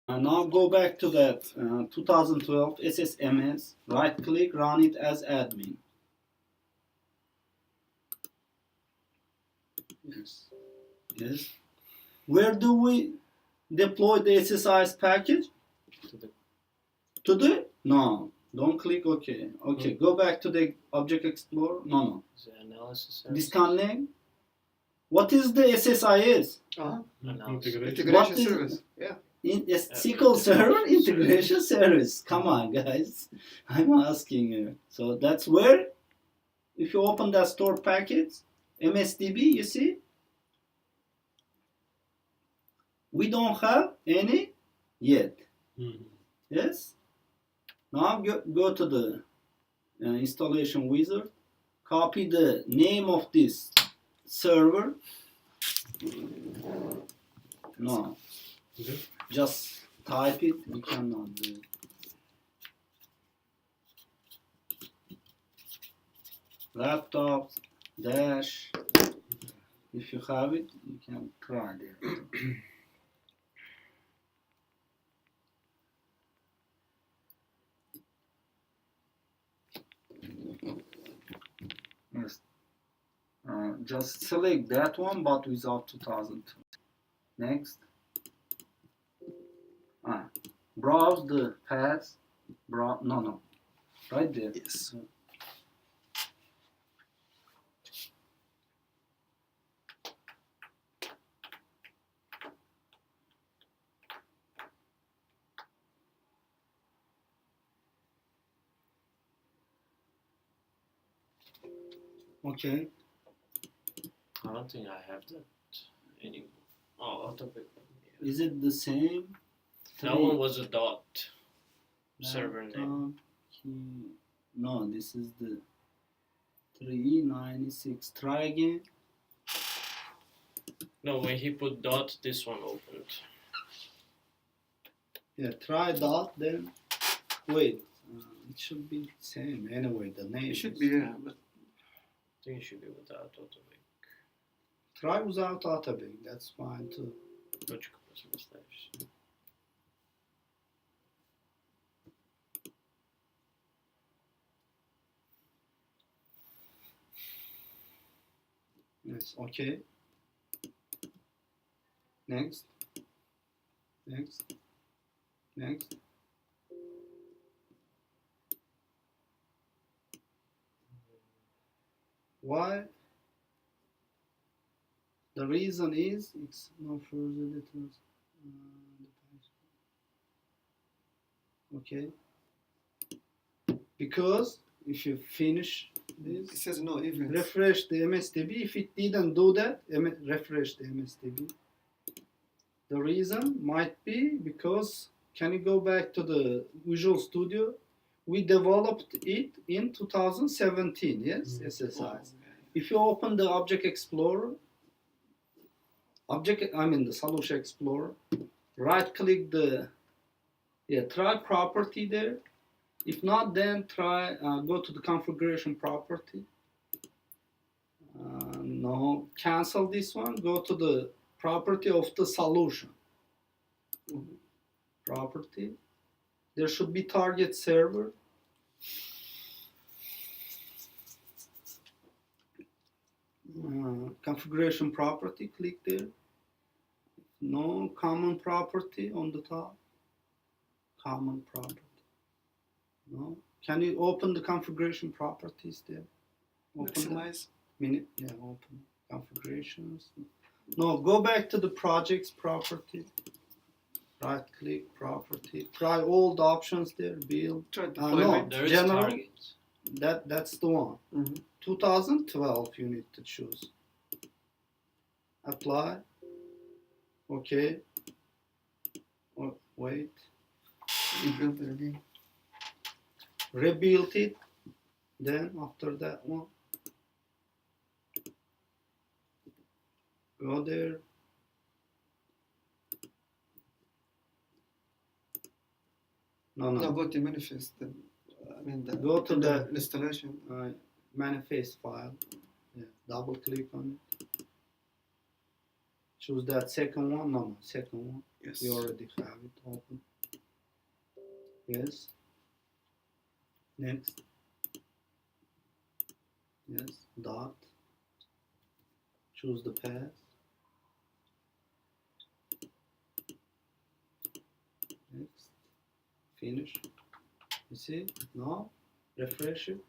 Now go back to that 2012 SSMS, right click, run it as admin. Yes. Where do we deploy the SSIS package? To the? No. Don't click OK. Okay, go back to the Object Explorer. No. The analysis service. This name. What is the SSIS? Integration service. Yeah. SQL Server Integration Service. Come on, guys. I'm asking you. So that's where, if you open that stored package, MSDB, you see, we don't have any yet. Yes. Now go to the installation wizard. Copy the name of this server. No. Just type it. You cannot do it. Laptop dash. If you have it, you can try there. Yes. Just select that one, but without 2000. Next. Browse the paths. No. Right there. Yes. Okay. I don't think I have that anymore. Oh, Autopic. Yeah. Is it the same? That one was a dot server name. No, this is the 396. Try again. No, when he put dot, this one opened. Yeah, try dot then. Wait, it should be the same anyway. The name. It should be, yeah, but I think it should be without Autopic. Try without Autopic. That's fine too. Yes, okay. Next. Why? The reason is it's no further details. Okay. Because if you finish this, it says no events. Refresh the MSDB. If it didn't do that, refresh the MSDB. The reason might be because, can you go back to the Visual Studio? We developed it in 2017, yes, SSIS. If you open the Object Explorer, the Solution Explorer, right click the, try property there. If not, then try, go to the configuration property. No, cancel this one, go to the property of the solution. Property. There should be target server. Configuration property, click there. No, common property on the top. Common property. No. Can you open the configuration properties there? Maximize. Open configurations. No, go back to the projects property. Right click property. Try all the options there. Build. No, there is general. targets. That's the one. 2012 you need to choose. Apply. Okay. Wait. Rebuild it again. Rebuild it. Then after that one, go there. No, go to manifest. Go to the installation. Manifest file. Double click on it. Choose that second one. No, second one. Yes. You already have it open. Yes. Next. Yes. Dot. Choose the path. Next. Finish. You see? Now, refresh it.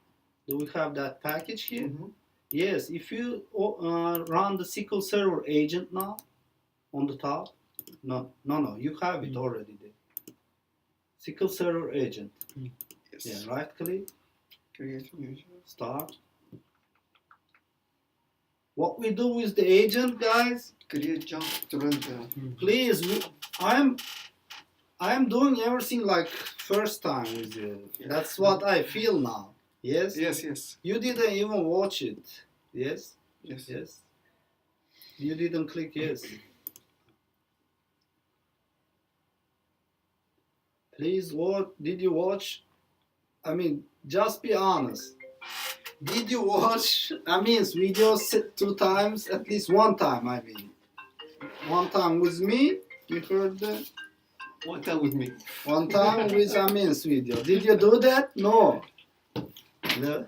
Do we have that package here? Mm-hmm. Yes. If you run the SQL Server agent now on the top, no, you have it already there. SQL Server agent. Yes. Yeah, right click, Create new user. start. What we do with the agent, guys, Create jump to run the. please, I'm doing everything like first time with you. Yeah. That's what I feel now. Yes? Yes, yes, You didn't even watch it. Yes? yes. Yes. You didn't click yes. Please, what did you watch? I mean, just be honest. Did you watch videos 2 times? At least 1 time, I mean. 1 time with me, you heard that? One time with me. 1 time with Amin's video. Did you do that? No. No.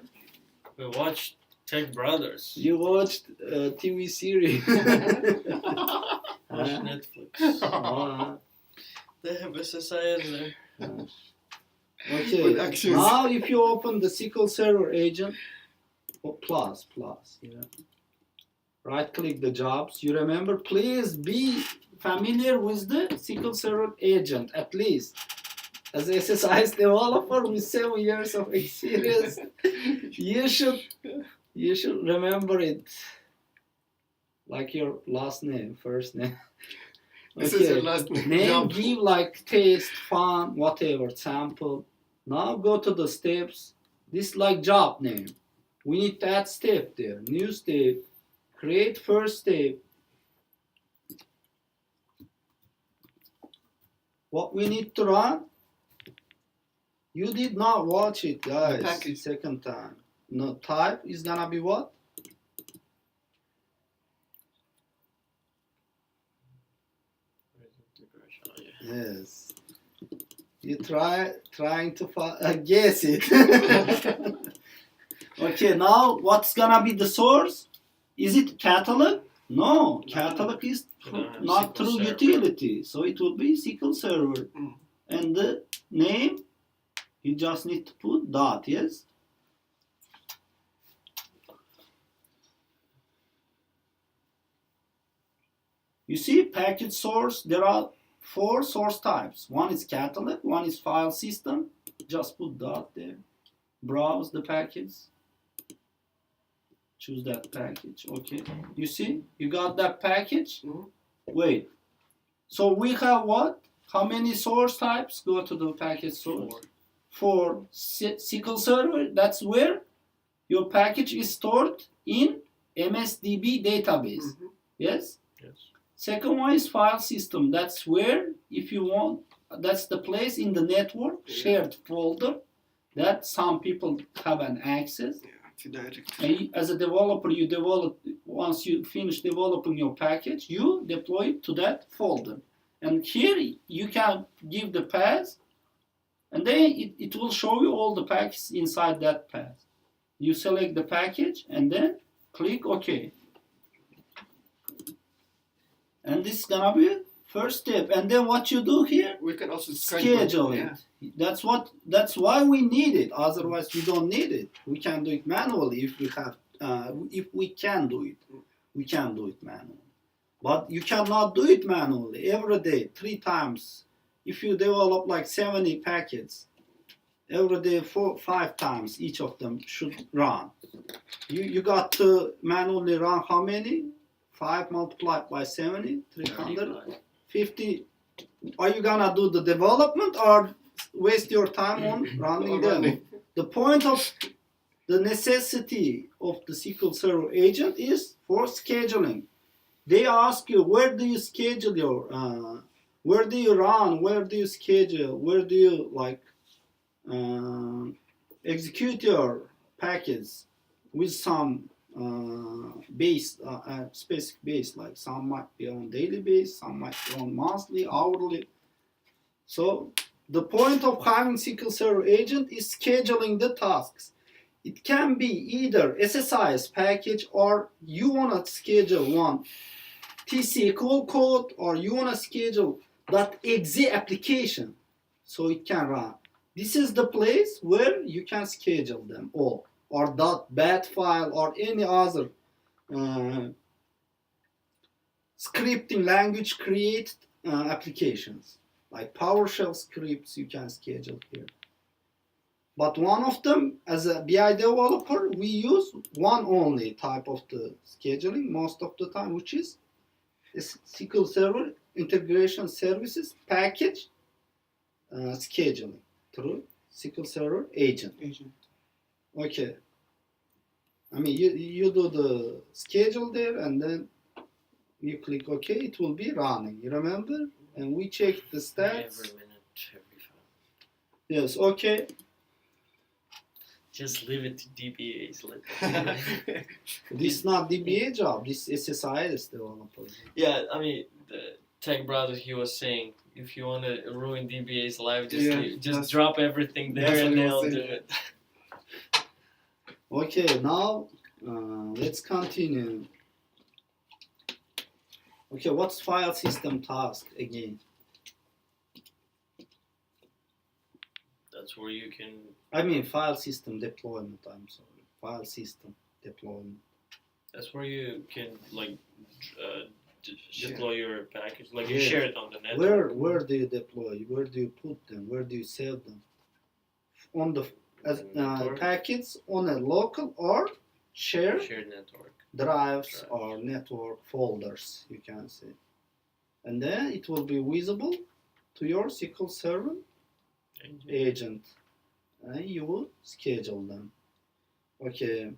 We watched Tech Brothers. You watched TV series. Watched Netflix. They have SSIS there. Okay. With actions. Now, if you open the SQL Server agent, plus, yeah. Right click the jobs. You remember, please be familiar with the SQL Server agent at least. As a SSIS developer with 7 years of experience, you should remember it like your last name, first name. This is your last name. Name, Jump. give like taste, fun, whatever, sample. Now go to the steps. This like job name. We need that step there. New step. Create first step. What we need to run? You did not watch it, guys. Package. Second time. No, type is gonna be what? Yes. You trying to guess it. Okay, now what's gonna be the source? Is it catalog? No, catalog is not SQL through Server. utility, so it will be SQL Server. Mm. And the name, you just need to put dot, yes? You see, package source, there are 4 source types. One is catalog, one is file system. Just put dot there. Browse the package. Choose that package, okay. You see, you got that package? Mhm. Wait, so we have what? How many source types? Go to the package source. 4 SQL Server, that's where your package is stored in MSDB database. Mhm. Yes? Yes. Second one is file system. That's where, if you want, that's the place in the network, shared folder, that some people have an access. Yeah, to direct. And as a developer, you develop, once you finish developing your package, you deploy it to that folder. And here you can give the path, and then it will show you all the packages inside that path. You select the package and then click OK. And this is gonna be first step. And then what you do here, We can also schedule it. Yeah. That's why we need it. Otherwise, we don't need it. We can do it manually if we have. If we can do it, we can do it manually. But you cannot do it manually every day, 3 times. If you develop like 70 packets, every day 5 times, each of them should run. You got to manually run how many? 5 multiplied by 70, 350. Are you gonna do the development or waste your time on running them? The point of the necessity of the SQL Server agent is for scheduling. They ask you, where do you schedule your, where do you run, where do you schedule, where do you execute your package with some base, specific base, like some might be on daily base, some might be on monthly, hourly. So the point of having SQL Server agent is scheduling the tasks. It can be either SSIS package, or you want to schedule one T-SQL code, or you want to schedule .exe application so it can run. This is the place where you can schedule them all, or .bat file or any other scripting language create applications. Like PowerShell scripts you can schedule here. But one of them, as a BI developer, we use one only type of the scheduling most of the time, which is SQL Server Integration Services package scheduling through SQL Server agent. Okay. I mean, you do the schedule there, and then you click OK, it will be running. You remember? And we check the stats. Every minute, every 5. Yes, okay. Just leave it to DBAs. This is not DBA job, this SSIS developer. Yeah, I mean, the tech brother, he was saying, if you want to ruin DBA's life, just drop everything there and they'll do it. Okay, now let's continue. Okay, what's file system task again? That's where you can... I mean file system deployment, I'm sorry. File system deployment. That's where you can deploy your package. Like you share it on the network. Where do you deploy? Where do you put them? Where do you save them? On the packets on a local or shared network. drives or network folders, you can say. And then it will be visible to your SQL Server agent. And you will schedule them. Okay.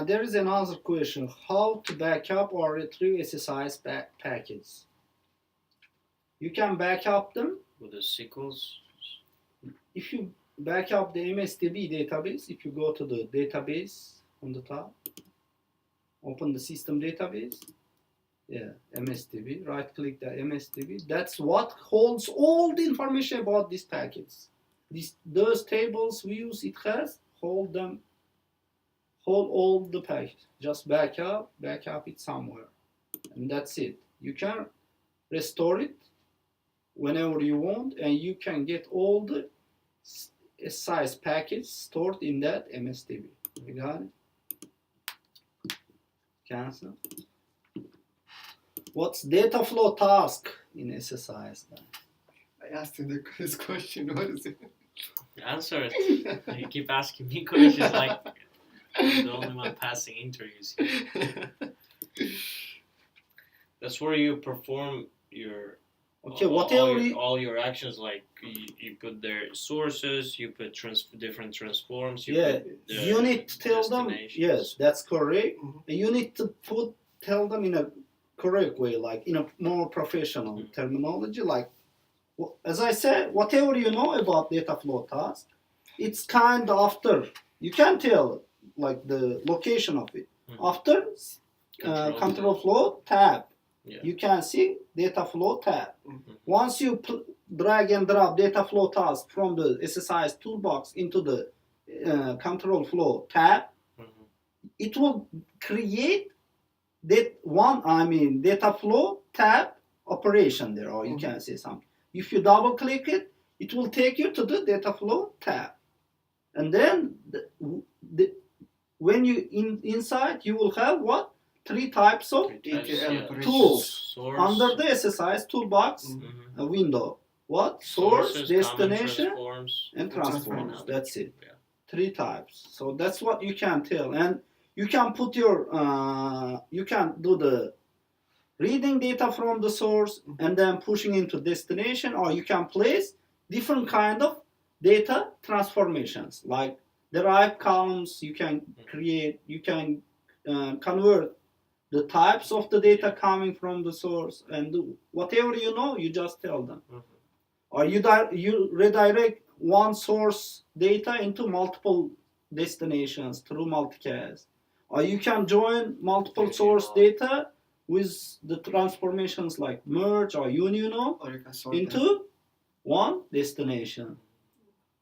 There is another question. How to backup or retrieve SSIS packets? You can backup them with the SQLs. If you backup the MSDB database, if you go to the database on the top, open the system database. Yeah, MSDB, right click the MSDB. That's what holds all the information about these packets. Those tables, views it has, hold all the packets. Just backup it somewhere. And that's it. You can restore it whenever you want, and you can get all the size packets stored in that MSDB. You got it? Cancel. What's data flow task in SSIS then? I asked him this question. What is it? Answer it. You keep asking me questions like I'm the only one passing interviews here. That's where you perform your all your actions. Like you put their sources, you put different transforms. You need to tell them. Yes, that's correct. Mm-hmm. You need to tell them in a correct way, like in a more professional terminology. Like as I said, whatever you know about data flow task, it's kind of after you can tell like the location of it after control flow tab. Yeah. You can see data flow tab. Mm-hmm. Once you drag and drop data flow task from the SSIS toolbox into the control flow tab, it will create that data flow tab operation there, or you can say something. If you double click it, it will take you to the data flow tab, and then when you inside, you will have what? 3 types of tools source, under the SSIS toolbox window. What? Source, destination, and transforms. That's it. Yeah. 3 types. So that's what you can tell. And you can put your, you can do the reading data from the source and then pushing into destination, or you can place different kind of data transformations, like derived columns you can create, you can convert the types of the data coming from the source, and whatever you know, you just tell them. Or you redirect one source data into multiple destinations through multicast. Or you can join multiple source data with the transformations like merge or union node Or you can sort them. into one destination.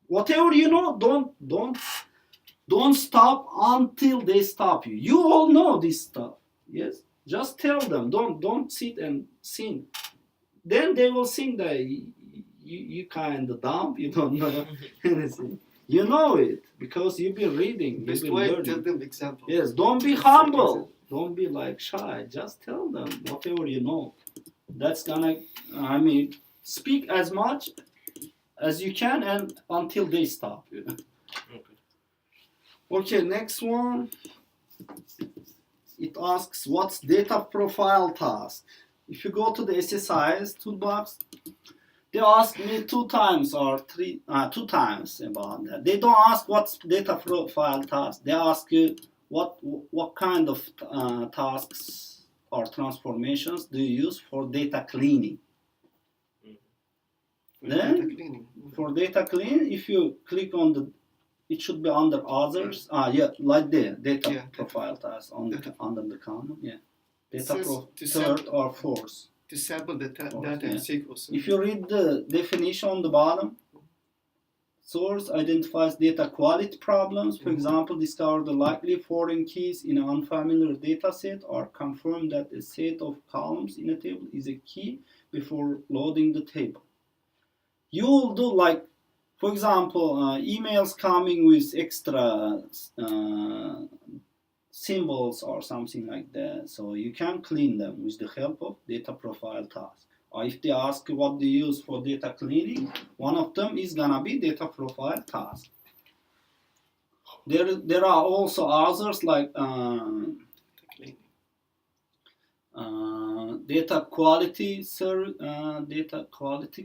Whatever you know, don't stop until they stop you. You all know this stuff. Yes, just tell them. Don't sit and think. Then they will think that you kind of dumb. You don't know anything. You know it because you've been reading. You've Best been way, learning. tell them example. Yes, don't be humble. Don't be like shy. Just tell them whatever you know. That's gonna, speak as much as you can and until they stop you. Okay, next one. It asks what's data profile task. If you go to the SSIS toolbox, they ask me two times about that. They don't ask what's data profile task. They ask you what kind of tasks or transformations do you use for data cleaning. Then Data cleaning. for data cleaning, if you click on the, it should be under others. Like there, data profile task under the common. Yeah, data third or fourth. To sample the data in SQL. If you read the definition on the bottom, source identifies data quality problems. For example, discover the likely foreign keys in an unfamiliar data set or confirm that a set of columns in a table is a key before loading the table. You will do like, for example, emails coming with extra symbols or something like that. So you can clean them with the help of data profile task. Or if they ask what they use for data cleaning, one of them is gonna be data profile task. There are also others like data quality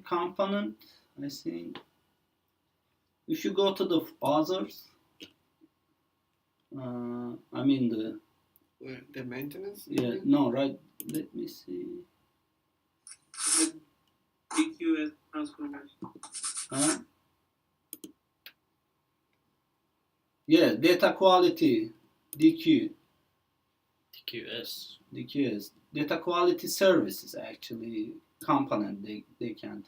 component. I think if you go to the others, the maintenance. Yeah, no, right. Let me see. DQS transformation. Yeah, data quality, DQS, data quality services actually component they can't.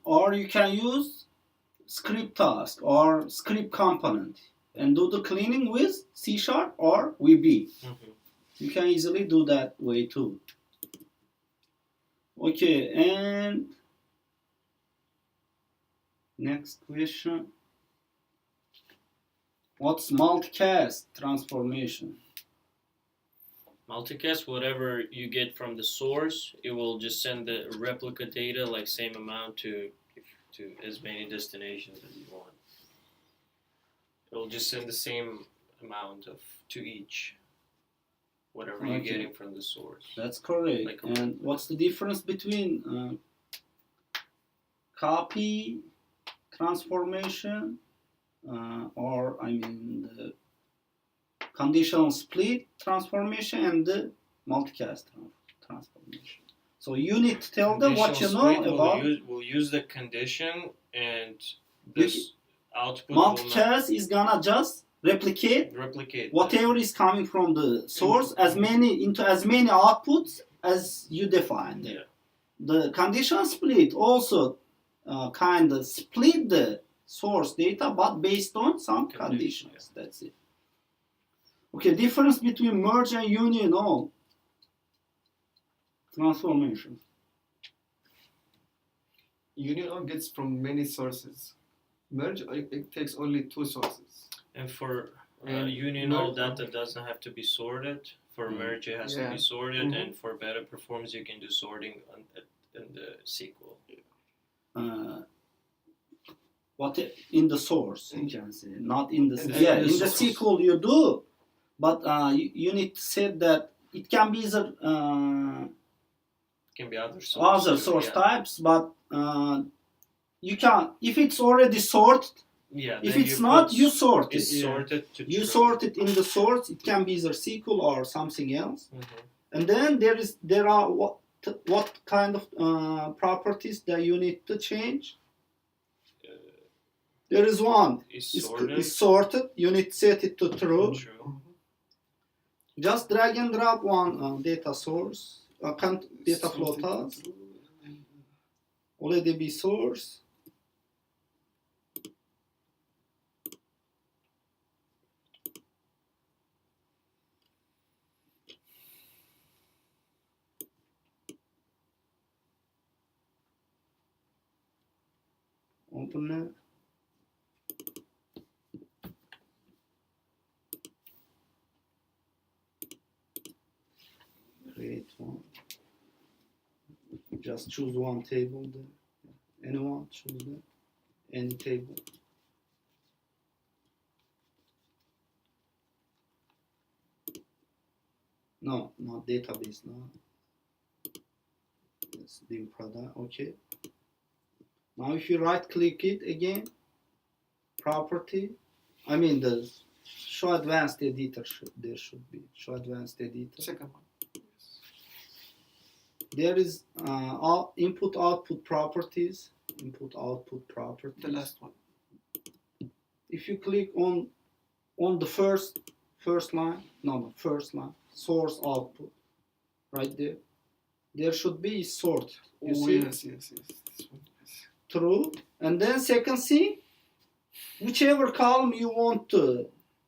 Or you can use script task or script component and do the cleaning with C# or VB. Mm-hmm. You can easily do that way too. Okay, and next question. What's multicast transformation? Multicast, whatever you get from the source, it will just send the replica data, like same amount to as many destinations as you want. It will just send the same amount to each, whatever you're getting from the source. That's correct. Like and what's the difference between copy transformation the conditional split transformation and the multicast transformation. So you need to tell them what you know about. We'll use the condition and this output. Multicast is gonna just replicate whatever is coming from the source into as many outputs as you define there. Yeah. The conditional split also kind of split the source data, but based on some conditions. Yeah. That's it. Okay, difference between merge and union node transformation. Union node gets from many sources. Merge, it takes only two sources. And for union node, data doesn't have to be sorted. For merge, it has to be sorted. Mm-hmm. And for better performance, you can do sorting in the SQL. What in the source you can say, not in the in the SQL you do, but you need to say that it can be either can be other source types, but you can if it's already sorted. Yeah. If it's not, you sort it. It's sorted. You sort it in the source. It can be either SQL or something else. Mm-hmm. And then there are what kind of properties that you need to change. There is one. It's sorted. It's sorted. You need to set it to true. True. Just drag and drop one data source, data flow task. OLEDB source. Open it. Create one. Just choose one table there. Anyone choose that. Any table. No, not database now. Let's do product. Okay. Now if you right click it again, property, I mean the show advanced editor there should be show advanced editor. Second one. There is input output properties. The last one. If you click on the first line, first line, source output, right there. There should be sort. You see? Yes. This one, yes. True. And then second thing, whichever column you want to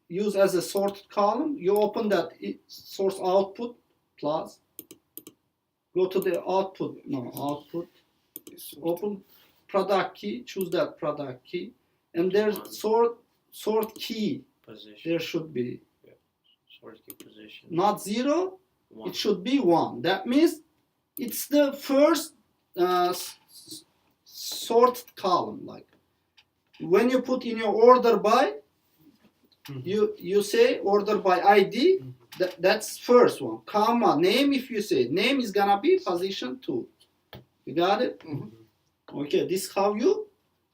use as a sorted column, you open that source output plus, go to the output, open product key, choose that product key, and there's sort key, Position. there should be Sort key position. not 0, 1. it should be 1. That means it's the first sorted column. Like when you put in your order by, you say order by ID, that's first one, comma, name. If you say name is gonna be position 2. You got it? Okay, this is how you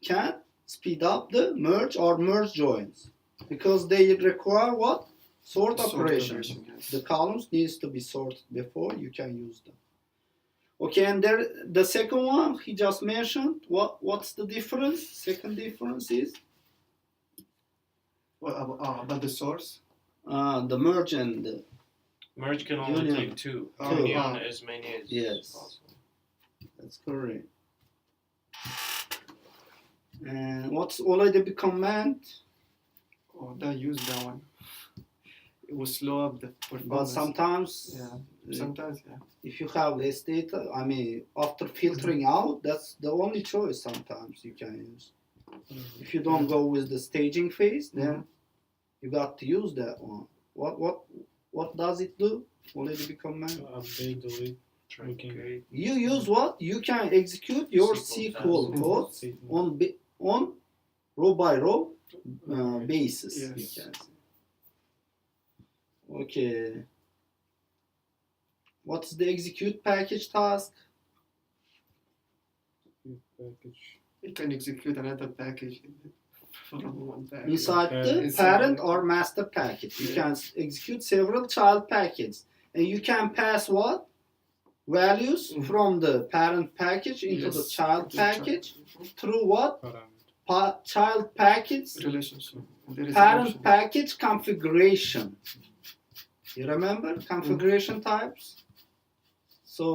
can speed up the merge or merge joins, because they require what? Sort operation. Yes. The columns needs to be sorted before you can use them. Okay, and there the second one he just mentioned. What's the difference? Second difference is About the source. the merge and the Merge can only Union. take 2. Two. Union as many as Yes. possible. that's correct. And what's OLEDB command? Oh, that use that one. It will slow up the performance. But sometimes, Sometimes, yeah. if you have less data, I mean, after filtering out, that's the only choice sometimes you can use. If you don't go with the staging phase, then you got to use that one. What does it do? OLEDB command. Update, delete, Okay. You use what? You can execute your SQL code on row by row basis. Yes. You can say. Okay. What's the execute package task? package. It can execute another package from one package. Inside the Inside parent the- or master package. You Yeah. can execute several child packages. And you can pass what? Values from the parent package into the Yes, child into the child. package through what? Parameter. Child package, Relationship. There is parent option. package configuration. You remember configuration types? So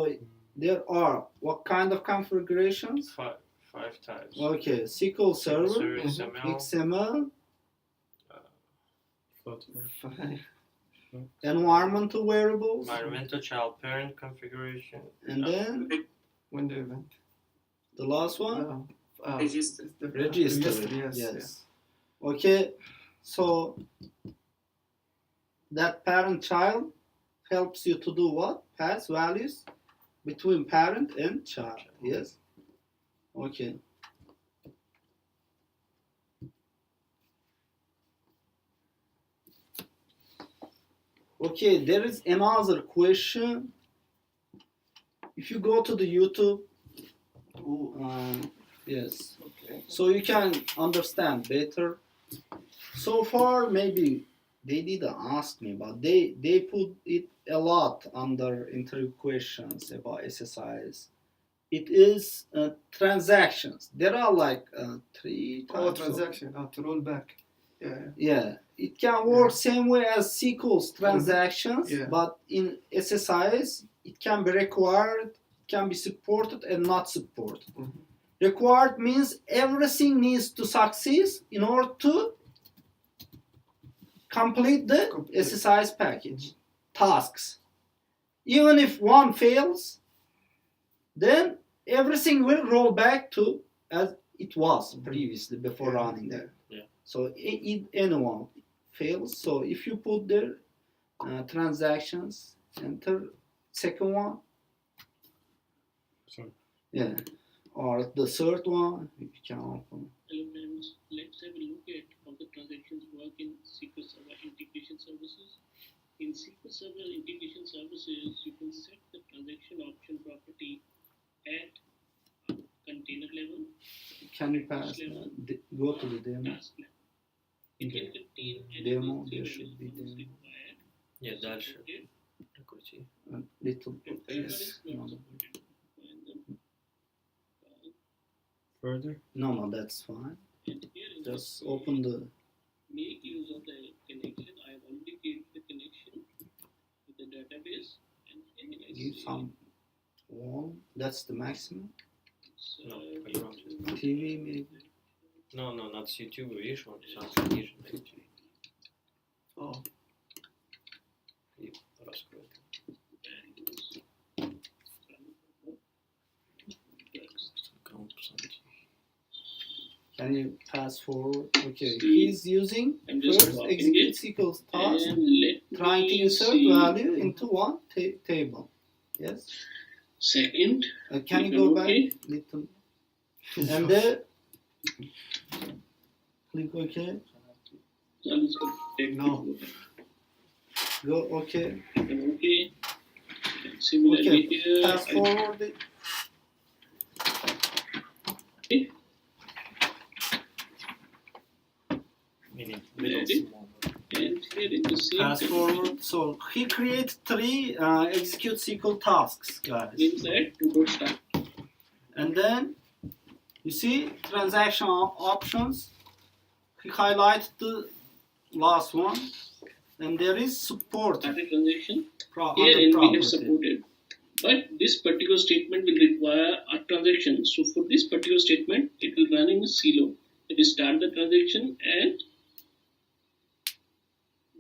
there are what kind of configurations? 5 types. Okay, SQL Server, XML, XML, Flutter. environmental variables, environmental child parent configuration, and then Window event. the last one, Register. register. Yes. Okay, so that parent child helps you to do what? Pass values between parent and child. Yes. Okay. Okay, there is another question. If you go to the YouTube, yes, Okay. so you can understand better. So far, maybe they didn't ask me, but they put it a lot under interview questions about SSIS. It is transactions. There are like 3 types. Oh, transaction. To roll back. Yeah. Yeah, it can work same way as SQL's transactions, Yeah. but in SSIS it can be required, can be supported and not supported. Mhm. Required means everything needs to succeed in order to complete the SSIS package tasks. Even if one fails, then everything will roll back to as it was previously before running that. Yeah. So anyone fails. So if you put their transactions, enter second one, Sorry. yeah, or the third one, you can open. Elements. Let's have a look at how the transactions work in SQL Server integration services. In SQL Server integration services, you can set the transaction option property at container level, Can you pass? Go to the demo. task level. It can contain any Demo, of the there three should be variables demo. required. Yeah, дальше. Supported, Прокрути. A little and bit. wherever Yes. is not supported. Find them. Further. No, that's fine. And here in Just this open the. make use of the connection. I have already created the connection with the database, and here I Give see some wall. That's the maximum. it's, No, uh, погромче. TV maybe. No, not с YouTube, видишь, он сам пониженный. Oh. И раскрой. values. Can you pass forward? Okay, he's using I'm just first copying execute it. SQL task, And let trying to me insert see. value into one table. Yes. Second, Can you click go on back OK. little? And then click OK. So I'm just going to take No. Go OK. and OK. And similarly Okay. here, Pass forward. Meaning Ready? middle small. and here in the same Pass forward. So he created three execute SQL tasks, guys. inside to go start. And then you see transaction options. He highlighted the last one, and there is support. Started transaction. Under Here we property. have supported. But this particular statement will require a transaction. So for this particular statement, it will run in a silo. It is start the transaction and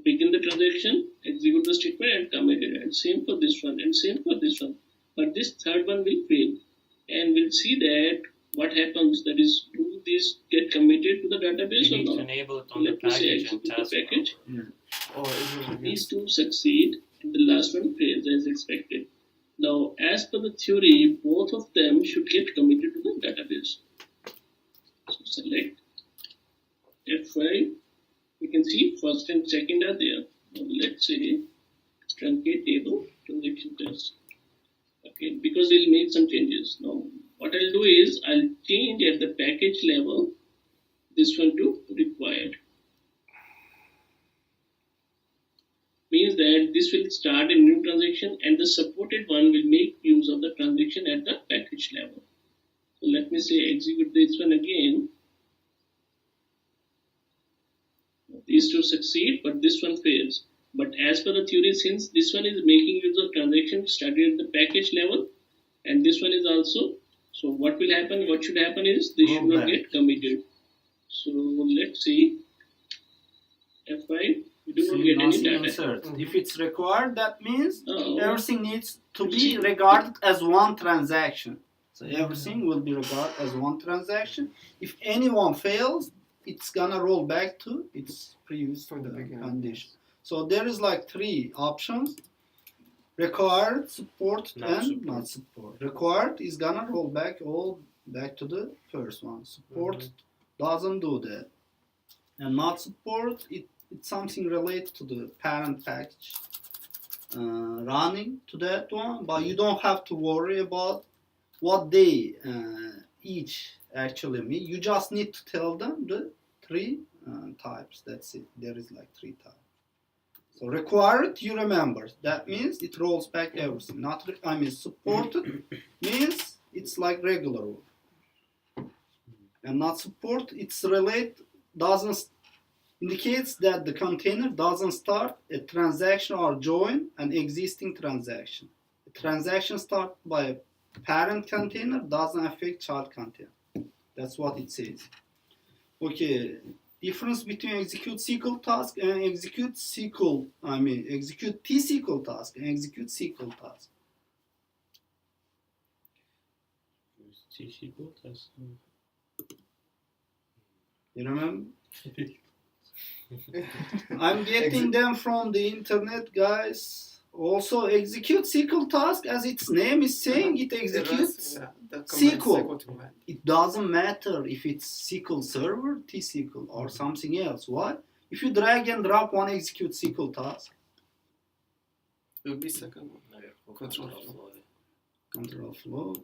begin the transaction, execute the statement and commit it. And same for this one and same for this one. But this third one will fail. And we'll see that what happens, that is, do this get committed to the database You or need to not? enable it So on the let me say package and execute the task package. Or is it These two succeed and the last one fails as expected. Now, as per the theory, both of them should get committed to the database. So select F5. We can see first and second are there. Now let's say truncate table transaction test. Okay, because we'll make some changes. Now, what I'll do is I'll change at the package level this one to required. Means that this will start a new transaction and the supported one will make use of the transaction at the package level. So let me say execute this one again. These two succeed, but this one fails. But as per the theory, since this one is making use of transaction started at the package level, and this one is also, so what will happen? What should happen is they should not get committed. So let's see. F5. We do not get any Nothing data. insert. If it's required, that means Oh. everything needs to be regarded as one transaction. So everything will be regarded as one transaction. If anyone fails, it's gonna roll back to its previous From the beginning. condition. So there is like three options: required, support, and not support. Required is gonna roll back all back to the first one. Support doesn't do that, and not support it's something related to the parent package running to that one, but you don't have to worry about what they each actually mean. You just need to tell them the three types. That's it. There is like three types. So required, you remember. That means it rolls back everything. Supported means it's like regular one. And not support, it's related, doesn't indicates that the container doesn't start a transaction or join an existing transaction. A transaction started by a parent container doesn't affect child container. That's what it says. Okay, difference between execute SQL task and execute T-SQL task and execute SQL task. T-SQL test. You remember? I'm getting them from the internet, guys. Also, execute SQL task, as its name is saying, it executes SQL. It doesn't matter if it's SQL Server, T-SQL, or something else. Why? If you drag and drop one execute SQL task, It will be second one. No, yeah, Control flow. control flow,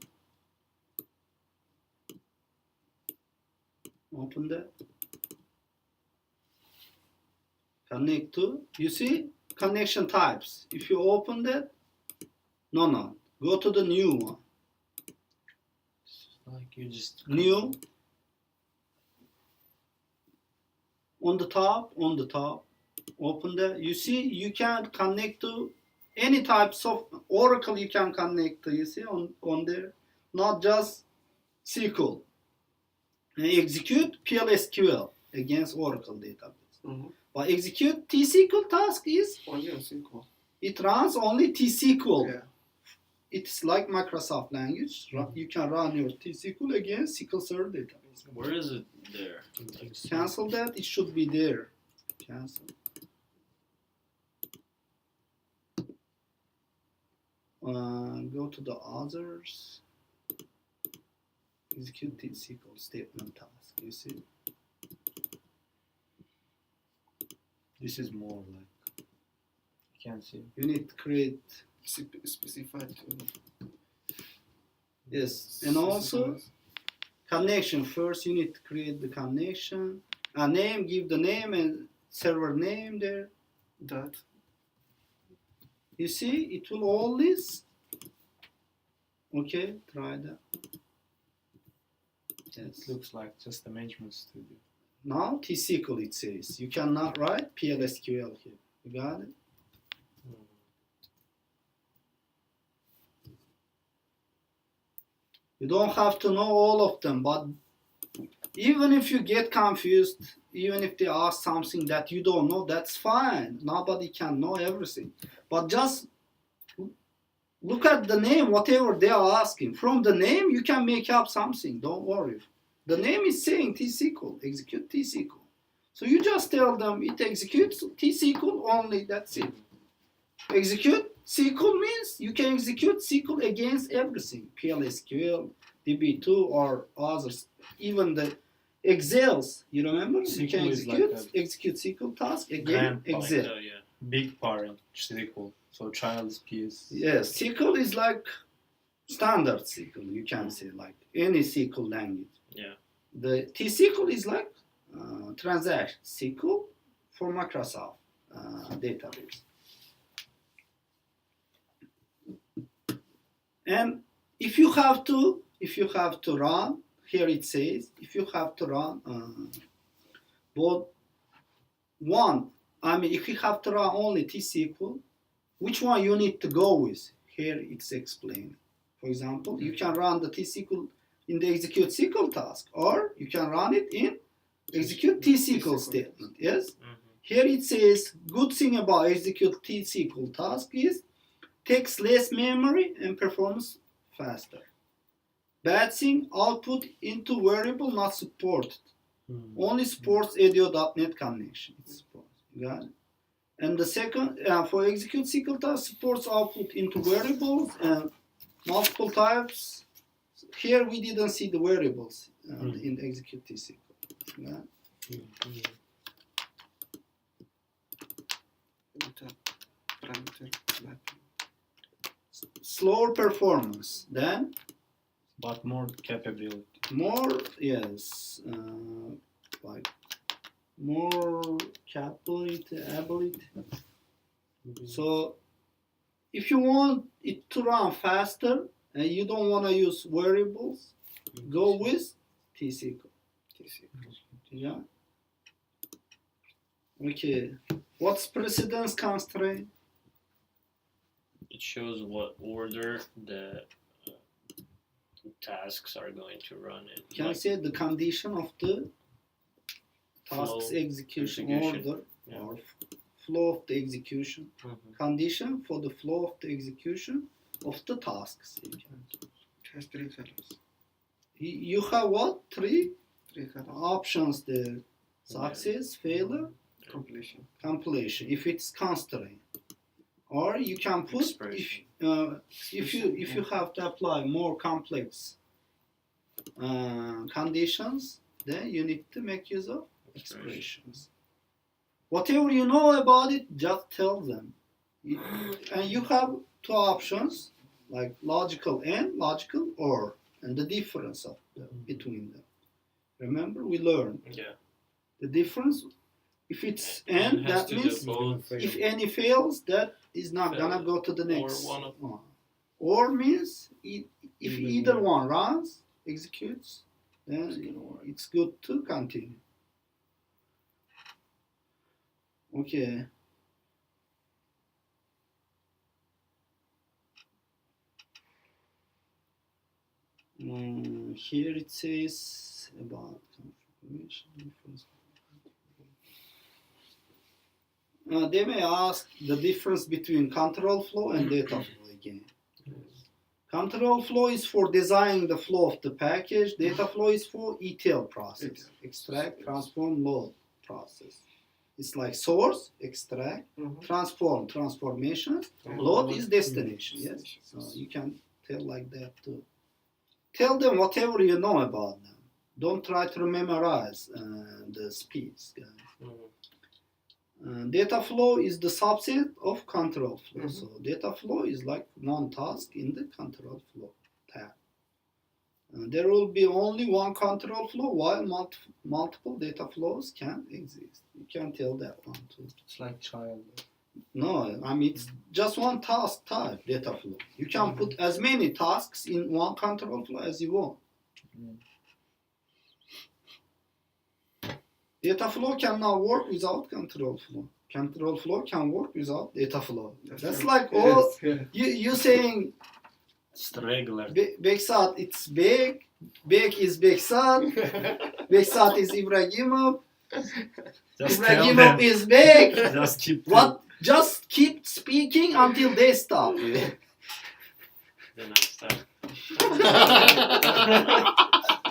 open that, connect to, you see, connection types. If you open that, no, go to the new one. Like you just New, on the top, open that. You see, you can connect to any types of Oracle. You can connect to, you see, on there, not just SQL. And execute PLSQL against Oracle database. Mm-hmm. But execute T-SQL task is, Only on SQL. it runs only T-SQL. Yeah. It's like Microsoft language. You can run your T-SQL against SQL Server database. Where is it there? Cancel that. It should be there. Cancel. Go to the others. Execute T-SQL statement task. You see? This is more like you can see. You need to create. Specified to Yes. And also connection. First, you need to create the connection. A name, give the name and server name there. that. You see, it will always. Okay, try that. Yes. It looks like just the management studio. Now T-SQL it says. You cannot write PLSQL here. You got it? You don't have to know all of them, but even if you get confused, even if they ask something that you don't know, that's fine. Nobody can know everything. But just look at the name, whatever they are asking. From the name, you can make up something. Don't worry. The name is saying T-SQL, execute T-SQL. So you just tell them it executes T-SQL only, that's it. Execute SQL means you can execute SQL against everything. PLSQL, DB2 or others. Even the Excels, you remember? You can execute SQL task again, Excel. Yeah. Big parent SQL. So child is PS. Yes, SQL is like standard SQL, you can say, like any SQL language. Yeah. The T-SQL is like transaction SQL for Microsoft database. And if you have to run, here it says, if you have to run both one, if you have to run only T-SQL, which one you need to go with? Here it's explained. For example, you can run the T-SQL in the execute SQL task, or you can run it in execute T-SQL statement. Yes. Here it says, good thing about execute T-SQL task is takes less memory and performs faster. Bad thing, output into variable not supported. Only supports ADO.NET connection. It supports. Got it? And the second, for execute SQL task, supports output into variables and multiple types. Here we didn't see the variables in execute T-SQL. Got it? Slower performance, then But more capability. more, yes, like more capability, ability. So if you want it to run faster and you don't want to use variables, go with T-SQL. Yeah. Okay. What's precedence constraint? It shows what order the tasks are going to run in. Can I say the condition of the task's Flow, execution execution, order yeah. or flow of the execution? Mhm. Condition for the flow of the execution of the tasks. It has three colors. You have what? Three Three colors. options there: success, failure, Completion. completion. If it's constraint, or you can put Expression. if you have to apply more complex conditions, then you need to make use of expressions. Whatever you know about it, just tell them. And you have two options, like logical and logical or, and the difference of between them. Remember, we learned Yeah. the difference. If it's And and, has that to do means both. if any fails, that is not gonna go to the Or next one of- one. Or means if either one runs, executes, then it's good to continue. Okay. Here it says about configuration difference. They may ask the difference between control flow and data flow again. Control flow is for designing the flow of the package. Data flow is for ETL process, extract, transform, load process. It's like source, extract, transform, transformation, load is destination. Yes, so you can tell like that too. Tell them whatever you know about them. Don't try to memorize the speeds, guys. Data flow is the subset of control flow. So data flow is like one task in the control flow tab. There will be only one control flow while multiple data flows can exist. You can tell that one too. It's like child. No, I mean it's just one task type, data flow. You can put as many tasks in one control flow as you want. Data flow cannot work without control flow. Control flow can work without data flow. That's like all you saying. It's the regular. Beksat, it's Bek. Bek is Beksat. Beksat is Ibrahimov. Just tell Ibrahimov them. is Bek. Just keep What? Just keep speaking until they stop. Then I start.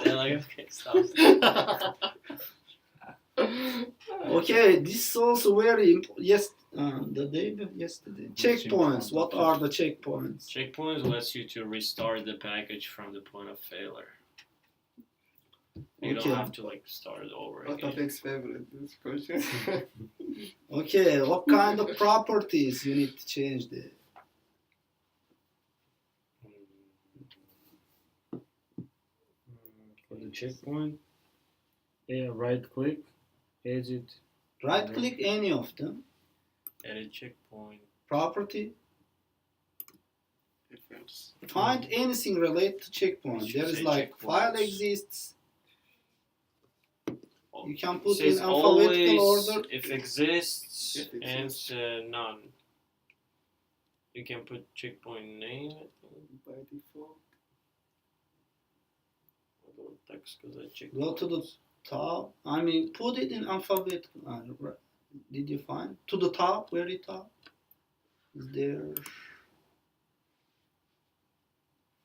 They're like, okay, stop. Okay, this is also very important. Yes, the day yesterday. Checkpoints. What are the checkpoints? Checkpoints lets you to restart the package from the point of failure. You Okay. don't have to like start it over again. Otapek's favorite this question. Okay, what kind of properties you need to change there? For the checkpoint, right click, edit. Right click any of them. Edit checkpoint. Property. Difference. Find anything related to checkpoint. Should There is say like file checkpoints. exists. Oh, You can it put says in alphabetical always order. if exists If and exists. none. You can put checkpoint name. By default. I don't text because I check. Go to the top. I mean, put it in alphabetical. Right. Did you find to the top? Very top. Is there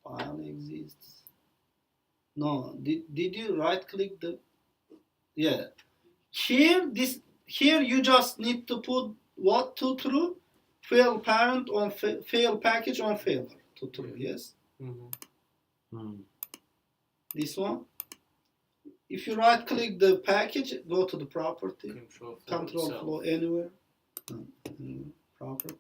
file exists? No. Did you right click the? Yeah. Here you just need to put what to true. Fail parent on fail package on failure to true. Yes. This one. If you right click the package, go to the property. Control flow anywhere. Property.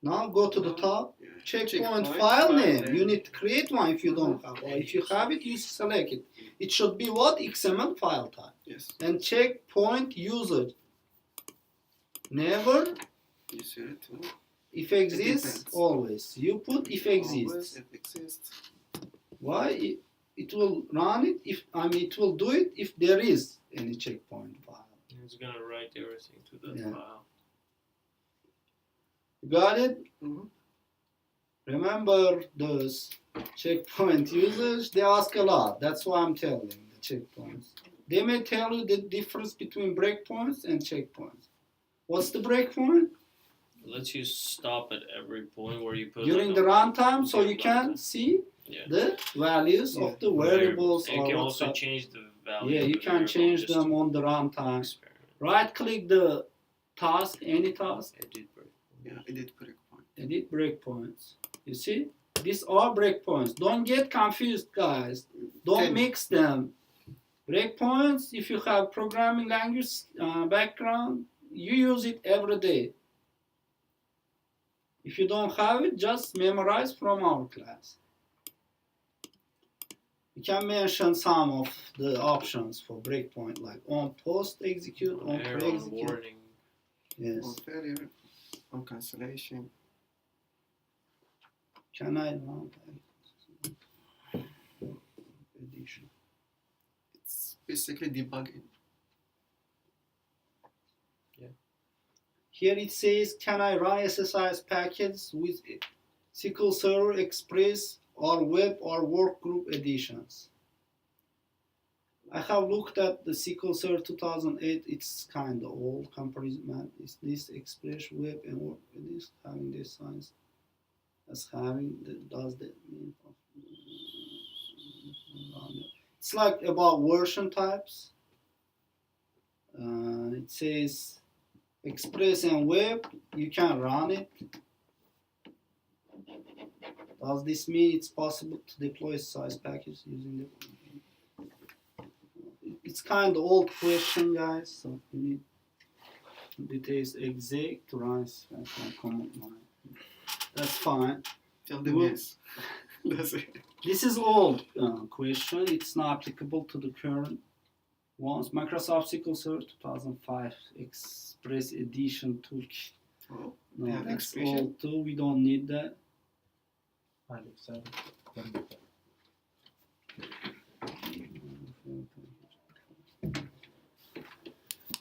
Now go to the top. Checkpoint file name. You need to create one if you don't have. Or if you have it, you select it. It should be what? XML file type. Yes. And checkpoint user. Never. You see it too. If exists, depends. always. You put if exists. Always it exists. Why? It will run it if it will do it if there is any checkpoint file. Yeah. It's gonna write everything to that Yeah. file. Got it? Mhm. Remember those checkpoint users? They ask a lot. That's why I'm telling the checkpoints. They may tell you the difference between breakpoints and checkpoints. What's the breakpoint? It lets you stop at every point where you put During like the a, runtime, so during you can runtime. see Yeah. the values Yeah. of the variables And you or can what's also up. change the value. Yeah, of you the can variable change just them to on the runtime. experiment. Right click the task, any task, Edit break. Yeah, edit breakpoint. edit breakpoints. You see? These are breakpoints. Don't get confused, guys. Don't Ten. mix them. Breakpoints, if you have programming language background, you use it every day. If you don't have it, just memorize from our class. You can mention some of the options for breakpoint, like on post execute, on Error, pre on execute. warning. Yes. On failure, on cancellation. Can I run edition? It's basically debugging. Here it says, can I run SSIS packets with SQL Server Express or web or workgroup editions? I have looked at the SQL Server 2008. It's kind of old comparison. Is this Express web and work edition having this science as having the, does that mean? It's like about version types. It says Express and web, you can run it. Does this mean it's possible to deploy SSIS package using the... It's kind of old question, guys, so you need details exact to run SSIS command line. That's fine. Tell them Well- yes. That's it. This is old question. It's not applicable to the current ones. Microsoft SQL Server 2005 Express Edition Toolkit. Oh, No, Yeah, that's expression. old too. We don't need that. Alex,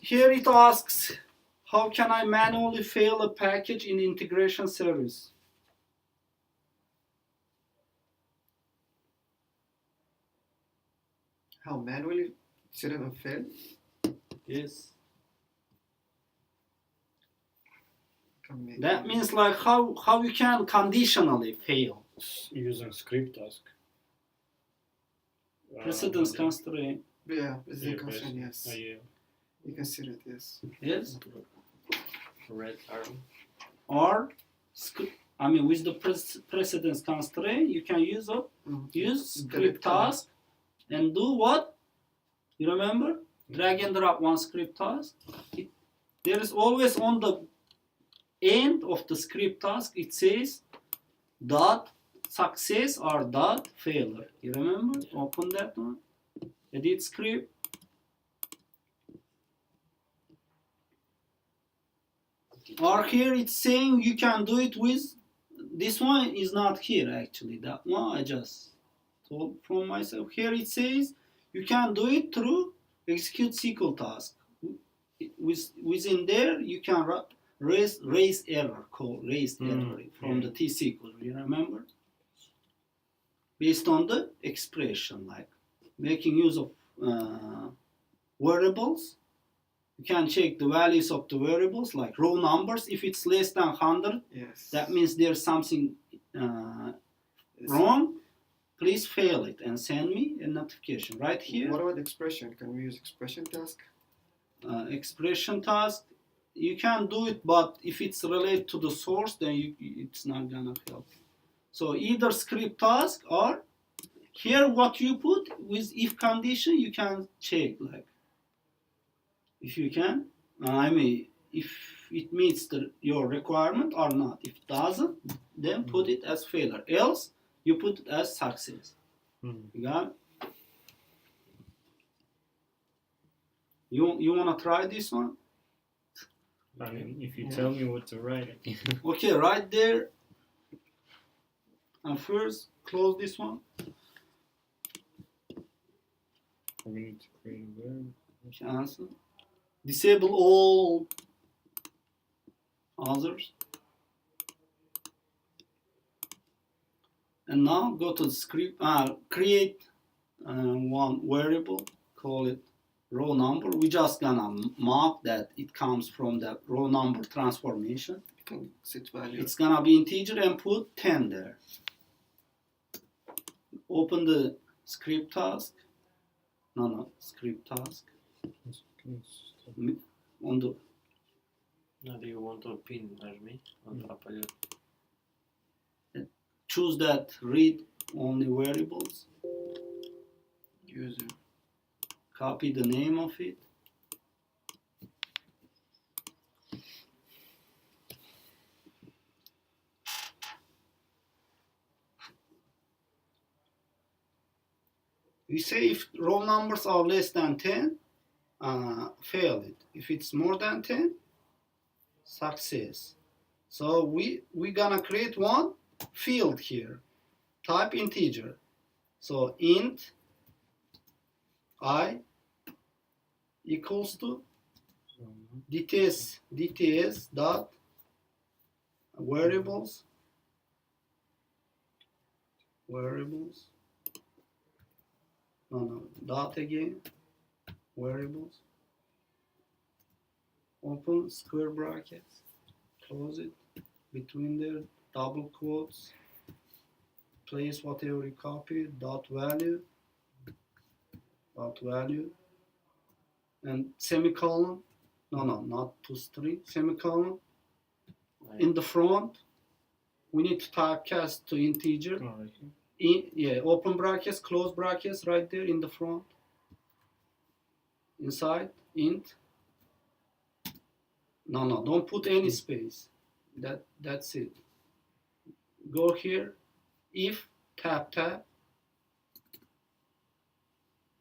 Here it asks, how can I manually fail a package in integration service? how manually set up and fail? Yes. Can make That means like how you can conditionally fail. using script task. Precedence constraint. Yeah, it's Yeah, a concern, yes. yeah. You can see it, yes. Yes. Red arrow. Or with the precedence constraint, you can use Delete script task and do what? You remember? Drag and drop one script task. There is always on the end of the script task, it says dot success or dot failure. You remember? Open that one. Edit script. Or here it's saying you can do it with, this one is not here actually, that one I just told from myself. Here it says you can do it through execute SQL task. Within there you can raise error, call raised error from the T-SQL, you remember? Based on the expression, like making use of variables. You can check the values of the variables, like raw numbers. If it's less than 100, Yes. that means there's something wrong. Please fail it and send me a notification right here. What about expression? Can we use expression task? Expression task, you can do it, but if it's related to the source, then it's not gonna help. So either script task or here what you put with if condition, you can check like if you can. If it meets your requirement or not. If it doesn't, then put it as failure. Else, you put it as success. You got it? You wanna try this one? I mean, if you tell me what to write. Okay, right there. And first, close this one. We need to create a verb. Cancel. disable all others. And now go to the script, create one variable, call it row number. We just gonna mark that it comes from the row number transformation. You can set value. It's gonna be integer and put 10 there. Open the script task. Script task. On the Now do you want to pin me on the upper choose that read only variables. User. Copy the name of it. We say if row numbers are less than 10, fail it. If it's more than 10, success. So we gonna create one field here. Type integer. So int I equals to dts dot variables dot again variables, open square brackets, close it, between there double quotes, place whatever you copied, dot value, and semicolon, not to string, semicolon. In the front, we need to typecast to integer. Open brackets, close brackets right there in the front. Inside, int. Don't put any space. That's it. Go here, if, tab,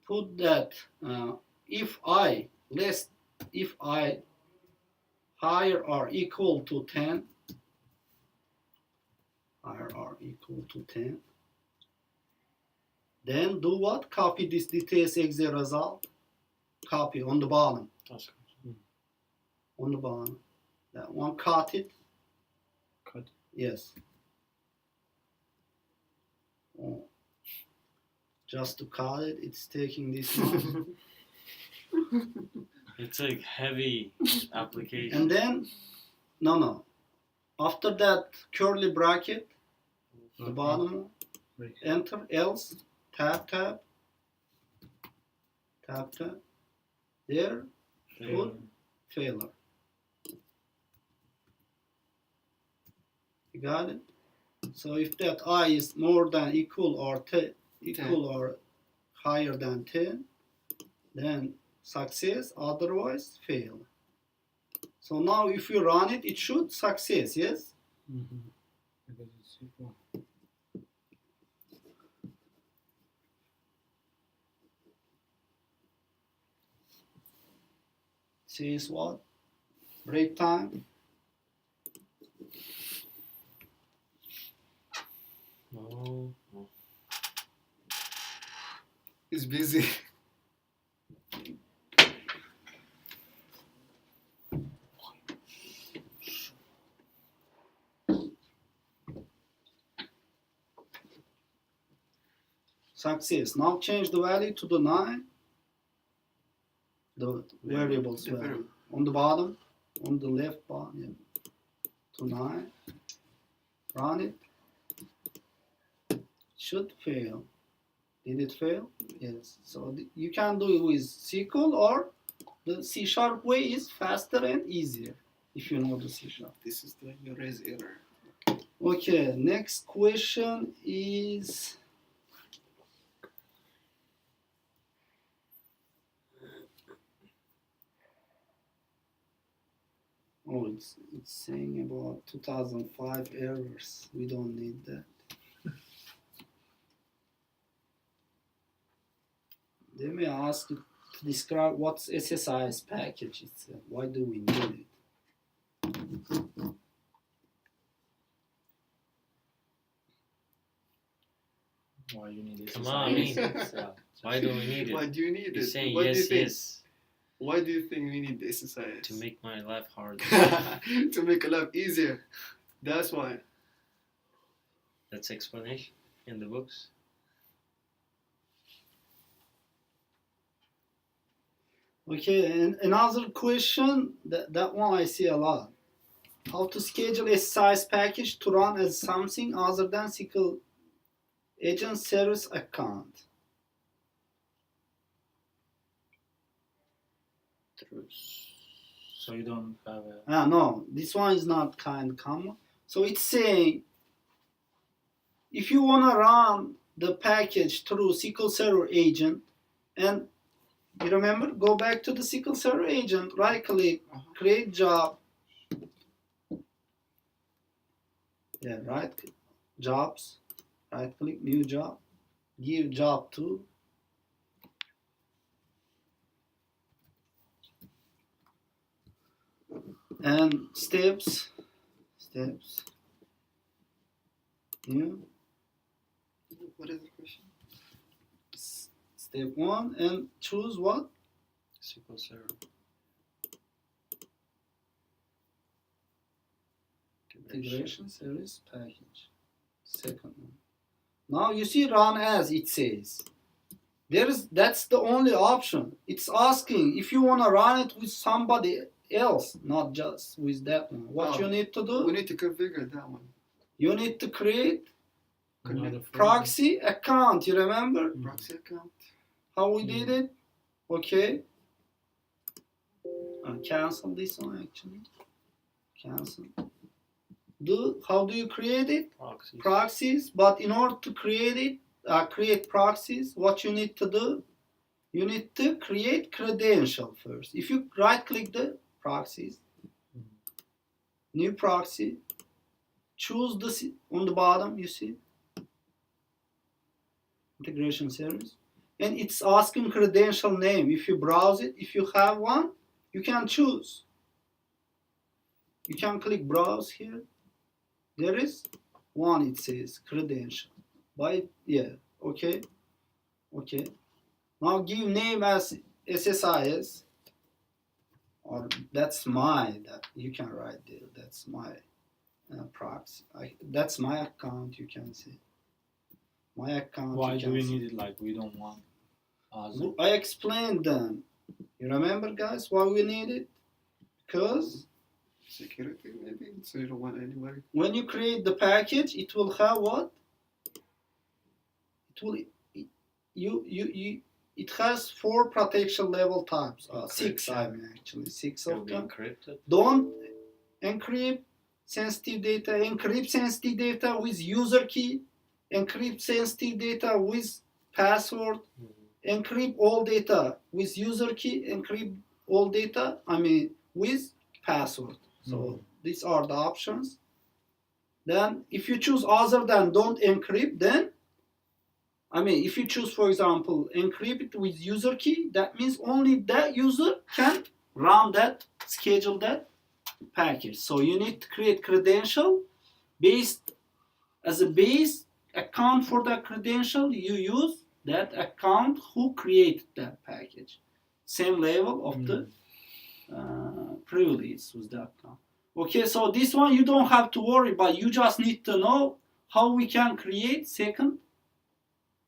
put that, if I higher or equal to 10, then do what? Copy this dts exe result, copy on the bottom. On the bottom. That one, cut it. Yes. Oh. Just to cut it, it's taking this long. It's a heavy application. And then, after that curly bracket, the bottom, enter, else, tab, there, put failure. You got it? So if that I is more than equal or higher than 10, then success, otherwise fail. So now if you run it, it should success, yes? Because it's equal. Says what? Break time. No. He's busy. Success. Now change the value to the 9. The variables value. On the bottom, on the left bottom, to 9. Run it. Should fail. Did it fail? Yes. So you can do it with SQL, or the C# way is faster and easier if you know the C#. This is the erase error. Okay, next question is it's saying about 2005 errors. We don't need that. They may ask you to describe what's SSIS package itself. Why do we need it? Why you need this? Come on, I mean, why do we need it? Why do you need You're it? saying What do you yes, think? yes. Why do you think we need the SSIS? To make my life harder. To make life easier. That's why. That's explanation in the books. Okay, and another question, that one I see a lot. How to schedule a SSIS package to run as something other than SQL agent service account. So you don't have a. No, this one is not kind common. So it's saying if you want to run the package through SQL Server agent, and you remember, go back to the SQL Server agent, right click, create job. Yeah, right, jobs, right click, new job, give job to. And steps, new. What is the question? Step 1 and choose what? SQL Server. Integration service package. Second one. Now you see run as it says. That's the only option. It's asking if you want to run it with somebody else, not just with that one. What you need to do? We need to configure that one. You need to create Another proxy account. You remember Proxy account. how we did it? Okay. Cancel this one actually. Cancel. How do you create it? Proxies. But in order to create it, create proxies, what you need to do? You need to create credential first. If you right click the proxies, new proxy, choose this on the bottom, you see, integration service, and it's asking credential name. If you browse it, if you have one, you can choose. You can click browse here. There is one, it says credential. Okay. Now give name as SSIS, or that's that you can write there. That's my proxy. That's my account. You can see my account. Why do we need it? Like we don't want. I explained them. You remember, guys, why we need it? Because security, maybe. So you don't want anybody. When you create the package, it will have what? It has 4 protection level types. 6, I mean, actually 6 of them. Encrypted. Don't encrypt sensitive data. Encrypt sensitive data with user key. Encrypt sensitive data with password. Encrypt all data with user key. Encrypt all data, with password. So these are the options. Then if you choose other than don't encrypt, then if you choose, for example, encrypt it with user key, that means only that user can run that, schedule that package. So you need to create credential based as a base account for that credential. You use that account who created that package. Same level of the privilege with that account. Okay, so this one you don't have to worry about. You just need to know how we can create second.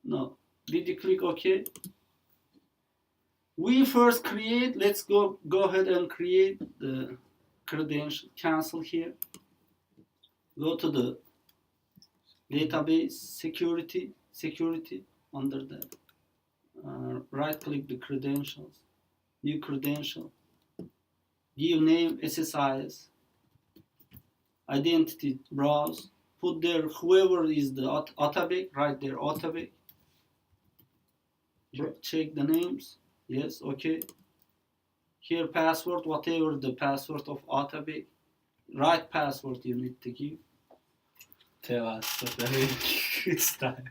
No. Did you click OK? We first create, let's go ahead and create the credential. Cancel here. Go to the database security under that. Right click the credentials. New credential. Give name SSIS. Identity browse. Put there whoever is the Atabek, right there Atabek. Check the names. Yes, okay. Here password, whatever the password of Atabek. Right password you need to give. Tell us it's time.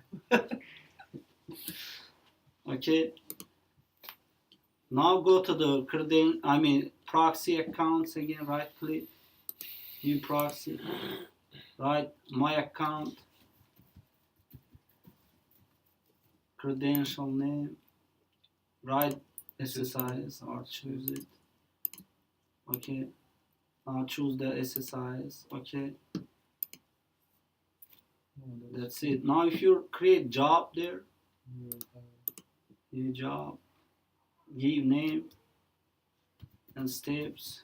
Okay. Now go to the proxy accounts again, right click. New proxy. Right, my account. Credential name. Right, SSIS or choose it. Okay. Now choose the SSIS. Okay. That's it. Now if you create job there, new job, give name and steps.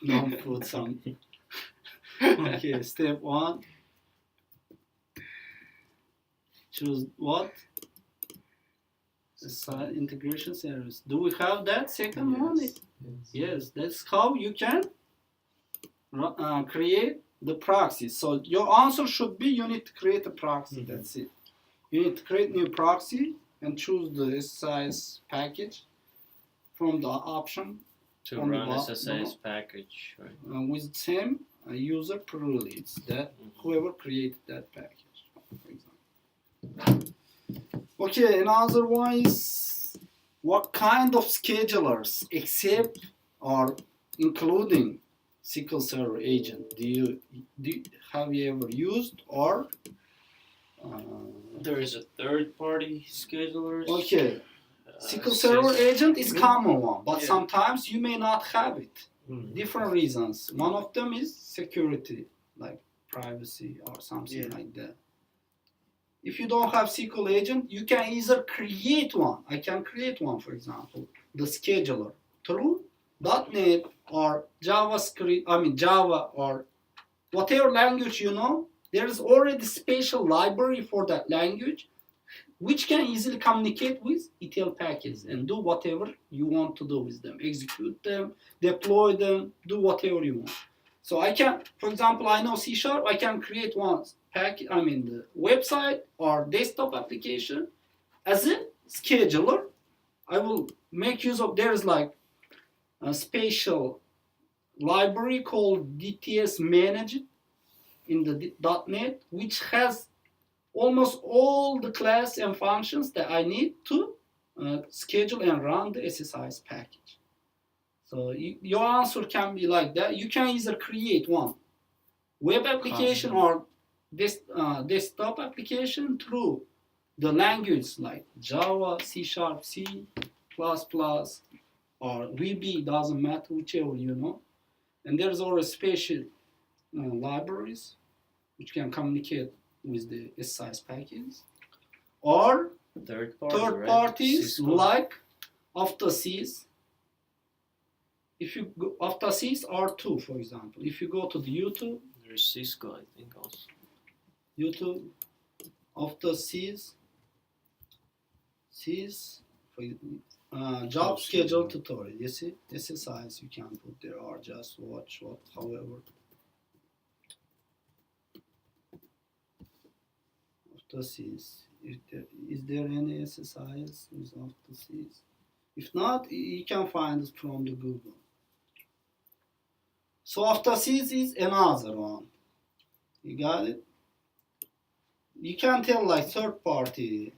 Don't put some. Okay, step 1. Choose what? Integration service. Do we have that second one? Yes, that's how you can create the proxy. So your answer should be you need to create a proxy. That's it. You need to create new proxy and choose the SSIS package from the option To on the run bottom, SSIS package, right? with same user privilege that whoever created that package, for example. Okay, another one is what kind of schedulers except or including SQL Server agent have you ever used or There is a third-party schedulers. okay. Uh, SQL Server agent is common one, but Yeah. sometimes you may not have it. Mhm. Different reasons. One of them is security, like privacy or something like that. If you don't have SQL agent, you can either create one. I can create one, for example, the scheduler through .NET or JavaScript, Java or whatever language you know. There is already special library for that language, which can easily communicate with ETL packages and do whatever you want to do with them. Execute them, deploy them, do whatever you want. So I can, for example, I know C#, I can create one the website or desktop application as a scheduler. I will make use of, there's like a special library called DTS Managed in the .NET, which has almost all the class and functions that I need to schedule and run the SSIS package. So your answer can be like that. You can either create one web application or desktop application through the language like Java, C#, C++, or VB, doesn't matter, whichever you know. And there's already special libraries which can communicate with the SSIS packages. Or Third third right? parties Cisco. like AutoSys. If you go AutoSys R2, for example, if you go to the YouTube, There's Cisco, I think, also. YouTube, AutoSys, job schedule tutorial. You see, SSIS you can put there or just watch however. AutoSys. Is there any SSIS with AutoSys? If not, you can find it from the Google. So AutoSys is another one. You got it? You can tell like third-party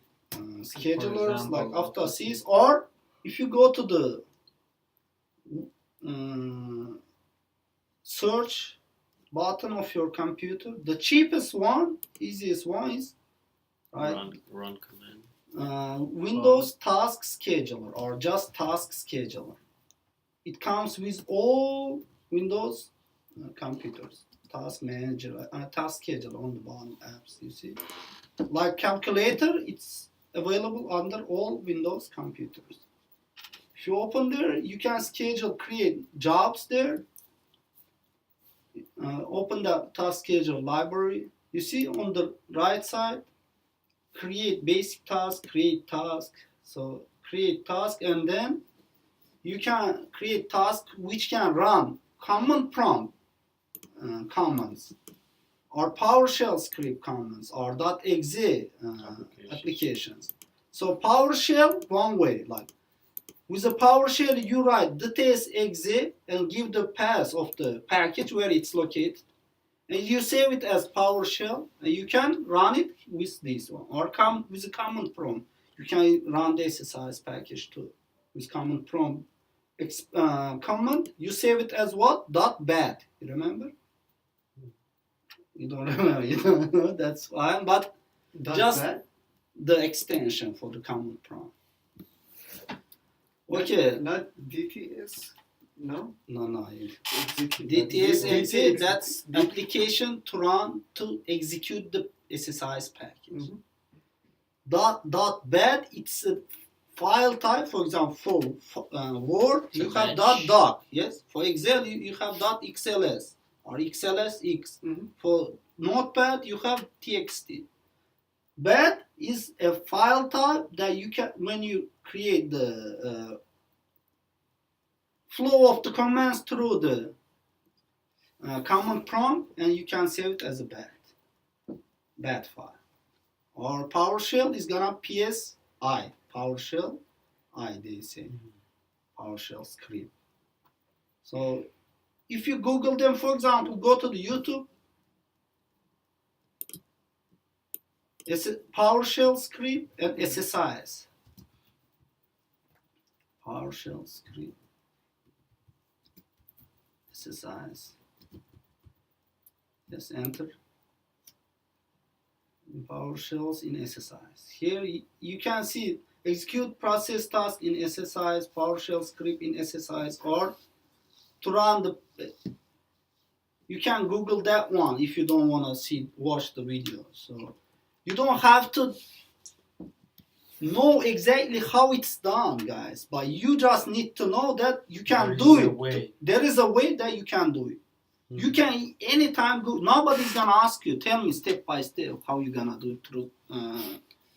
schedulers example, like AutoSys, or if you go to the search button of your computer, the cheapest one, easiest one is Run command. Windows Task Scheduler or just Task Scheduler. It comes with all Windows computers. Task Manager, Task Scheduler on the bottom apps, you see. Like Calculator, it's available under all Windows computers. If you open there, you can create jobs there. Open the Task Scheduler library. You see on the right side, create basic task, create task. So create task, and then you can create task which can run command prompt commands or PowerShell script commands or .exe applications. So PowerShell one way, like with a PowerShell you write .exe and give the path of the package where it's located. And you save it as PowerShell, and you can run it with this one, or come with a command prompt. You can run the SSIS package too with command prompt command. You save it as what? .bat. You remember? You don't remember? You don't know. That's fine. But Does Just- that? The extension for the command prompt. Okay. Not DTS. No. No. Execute. DTS that's application to run to execute the SSIS package. Mhm. .bat it's a file type. For example, for Word It's a you have batch. .doc. Yes. For Excel you have .xls or XLSX. Mhm. For Notepad you have TXT. Bat is a file type that you can, when you create the flow of the commands through the command prompt, and you can save it as a bat file. Or PowerShell is gonna PSI, PowerShell I they say, PowerShell script. So if you Google them, for example, go to the YouTube. It's a PowerShell script and SSIS. PowerShell script. SSIS. Just enter. PowerShells in SSIS. Here you can see execute process task in SSIS, PowerShell script in SSIS, or to run the. You can Google that one if you don't want to watch the video. So you don't have to know exactly how it's done, guys, but you just need to know that you can do it. There is a way that you can do it. You can anytime go. Nobody's gonna ask you. Tell me step by step how you're gonna do it through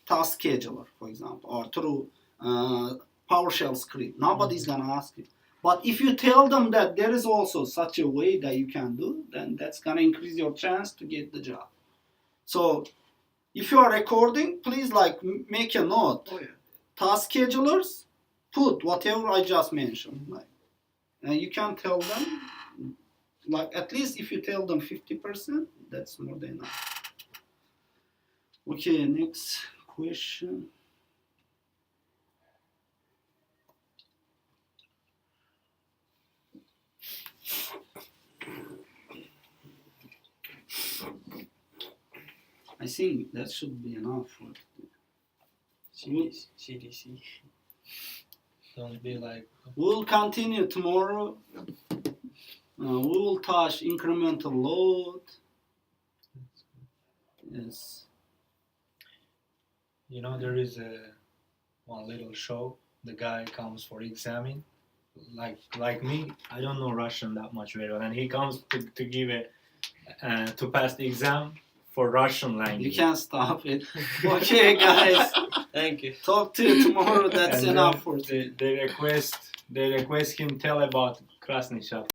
task scheduler, for example, or through PowerShell script. Nobody's gonna ask you. But if you tell them that there is also such a way that you can do, then that's gonna increase your chance to get the job. So if you are recording, please make a note. Oh yeah. Task schedulers, put whatever I just mentioned. And you can tell them, at least if you tell them 50%, that's more than enough. Okay, next question. I think that should be enough for CDC. Don't be like. We'll continue tomorrow. We will touch incremental load. Yes. You know, there is one little show. The guy comes for examine. Like me, I don't know Russian that much very well, and he comes to give it to pass the exam for Russian language. You can't stop it. Okay, guys. Thank you. Talk to you tomorrow. That's And enough for they request him tell about Krasny Shop.